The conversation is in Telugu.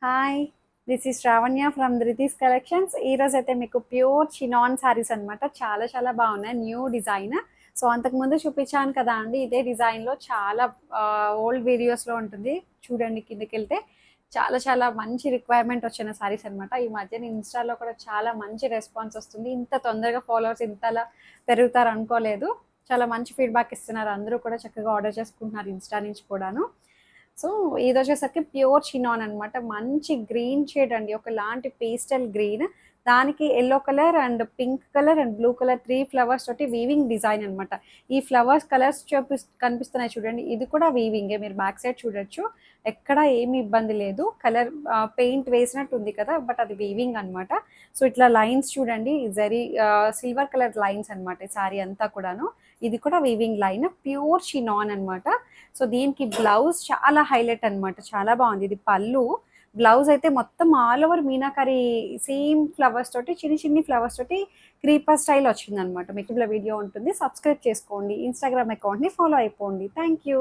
Hi, this is Sravanya from Dhruti's collections. ఈరోజు అయితే మీకు ప్యూర్ చినాన్ శారీస్ అనమాట. చాలా చాలా బాగున్నాయి, న్యూ డిజైన్. సో అంతకుముందు చూపించాను కదా అండి, ఇదే డిజైన్లో చాలా ఓల్డ్ వీడియోస్లో ఉంటుంది. చూడండి కిందకి వెళ్తే చాలా చాలా మంచి రిక్వైర్మెంట్ వచ్చిన శారీస్ అనమాట. ఈ మధ్యన ఇన్స్టాలో కూడా చాలా మంచి రెస్పాన్స్ వస్తుంది. ఇంత తొందరగా ఫాలోవర్స్ ఇంతలా పెరుగుతారు అనుకోలేదు. చాలా మంచి ఫీడ్బ్యాక్ ఇస్తున్నారు, అందరూ కూడా చక్కగా ఆర్డర్ చేసుకుంటున్నారు ఇన్స్టా నుంచి కూడాను. సో ఇది వచ్చేసరికి ప్యూర్ చినాన్ అనమాట. మంచి గ్రీన్ షేడ్ అండి, ఒకలాంటి పేస్టల్ గ్రీన్, దానికి yellow colour and pink colour and blue colour 3 flowers తోటి వీవింగ్ డిజైన్ అనమాట. ఈ ఫ్లవర్స్ కలర్స్ కనిపిస్తున్నాయి చూడండి, ఇది కూడా వీవింగే. మీరు బ్యాక్ సైడ్ చూడొచ్చు, ఎక్కడ ఏమి ఇబ్బంది లేదు. కలర్ పెయింట్ వేసినట్టు ఉంది కదా, బట్ అది వీవింగ్ అనమాట. సో ఇట్లా లైన్స్ చూడండి, జరీ సిల్వర్ కలర్ లైన్స్ అనమాట ఈ సారీ అంతా కూడాను. ఇది కూడా వీవింగ్ లైన్, ప్యూర్ చినాన్ అనమాట. సో దీనికి బ్లౌజ్ చాలా హైలైట్ అనమాట, చాలా బాగుంది. ఇది పళ్ళు, బ్లౌజ్ అయితే మొత్తం all over meenakari same flowers తోటి, చిన్ని చిన్ని ఫ్లవర్స్ తోటి క్రీపర్ స్టైల్ వచ్చింది అనమాట. మీకు ఇలా వీడియో ఉంటుంది, సబ్స్క్రైబ్ చేసుకోండి, ఇన్స్టాగ్రామ్ అకౌంట్ని ఫాలో అయిపోండి. Thank you.